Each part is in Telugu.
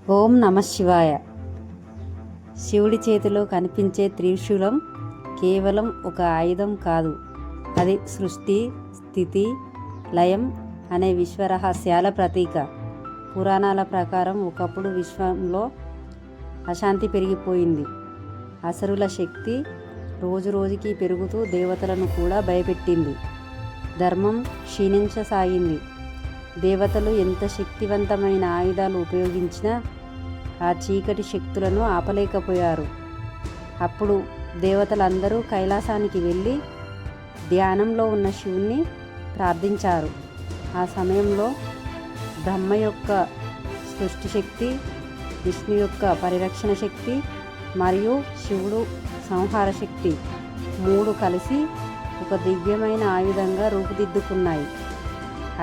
ఓం నమ శివాయ. శివుడి చేతిలో కనిపించే త్రిశూలం కేవలం ఒక ఆయుధం కాదు, అది సృష్టి, స్థితి, లయం అనే విశ్వరహస్యాల ప్రతీక. పురాణాల ప్రకారం ఒకప్పుడు విశ్వంలో అశాంతి పెరిగిపోయింది. అసురుల శక్తి రోజురోజుకి పెరుగుతూ దేవతలను కూడా భయపెట్టింది. ధర్మం క్షీణించసాగింది. దేవతలు ఎంత శక్తివంతమైన ఆయుధాలు ఉపయోగించినా ఆ చీకటి శక్తులను ఆపలేకపోయారు. అప్పుడు దేవతలందరూ కైలాసానికి వెళ్ళి ధ్యానంలో ఉన్న శివుణ్ణి ప్రార్థించారు. ఆ సమయంలో బ్రహ్మ యొక్క సృష్టి శక్తి, విష్ణు యొక్క పరిరక్షణ శక్తి మరియు శివుడు సంహార శక్తి మూడు కలిసి ఒక దివ్యమైన ఆయుధంగా రూపుదిద్దుకున్నాయి.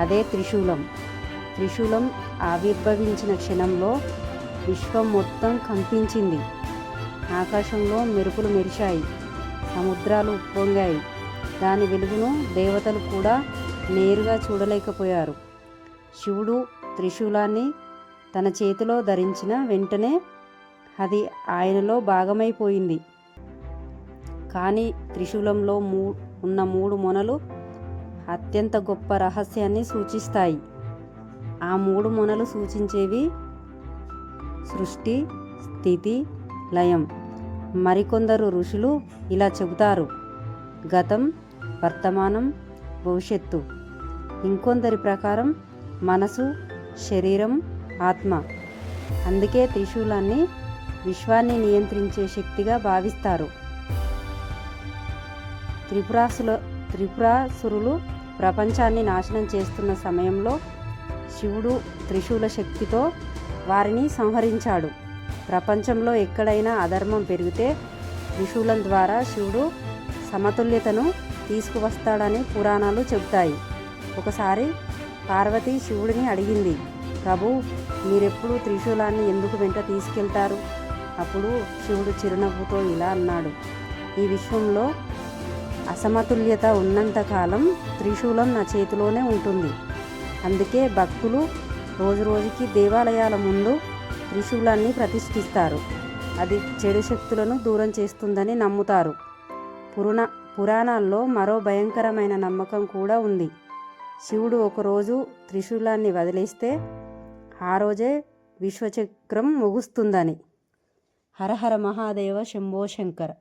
అదే త్రిశూలం. త్రిశూలం ఆవిర్భవించిన క్షణంలో విశ్వం మొత్తం కంపించింది. ఆకాశంలో మెరుపులు మెరిశాయి, సముద్రాలు ఉప్పొంగాయి. దాని వెలుగును దేవతలు కూడా నేరుగా చూడలేకపోయారు. శివుడు త్రిశూలాన్ని తన చేతిలో ధరించిన వెంటనే అది ఆయనలో భాగమైపోయింది. కానీ త్రిశూలంలో ఉన్న మూడు మొనలు అత్యంత గొప్ప రహస్యాన్ని సూచిస్తాయి. ఆ మూడు మొనలు సూచించేవి సృష్టి, స్థితి, లయం. మరికొందరు ఋషులు ఇలా చెబుతారు: గతం, వర్తమానం, భవిష్యత్తు. ఇంకొందరి ప్రకారం మనసు, శరీరం, ఆత్మ. అందుకే త్రిశూలాన్ని విశ్వాన్ని నియంత్రించే శక్తిగా భావిస్తారు. త్రిపురాసురులు ప్రపంచాన్ని నాశనం చేస్తున్న సమయంలో శివుడు త్రిశూల శక్తితో వారిని సంహరించాడు. ప్రపంచంలో ఎక్కడైనా అధర్మం పెరిగితే త్రిశూలం ద్వారా శివుడు సమతుల్యతను తీసుకువస్తాడని పురాణాలు చెబుతాయి. ఒకసారి పార్వతి శివుడిని అడిగింది, ప్రభు, మీరెప్పుడు త్రిశూలాన్ని ఎందుకు వెంట తీసుకెళ్తారు? అప్పుడు శివుడు చిరునవ్వుతో ఇలా అన్నాడు: ఈ విశ్వంలో అసమతుల్యత ఉన్నంతకాలం త్రిశూలం నా చేతిలోనే ఉంటుంది. అందుకే భక్తులు రోజురోజుకి దేవాలయాల ముందు త్రిశూలాన్ని ప్రతిష్ఠిస్తారు. అది చెడు శక్తులను దూరం చేస్తుందని నమ్ముతారు. పురాణాల్లో మరో భయంకరమైన నమ్మకం కూడా ఉంది. శివుడు ఒకరోజు త్రిశూలాన్ని వదిలేస్తే ఆ రోజే విశ్వచక్రం ముగుస్తుందని. హర హర మహాదేవ, శంభో శంకర.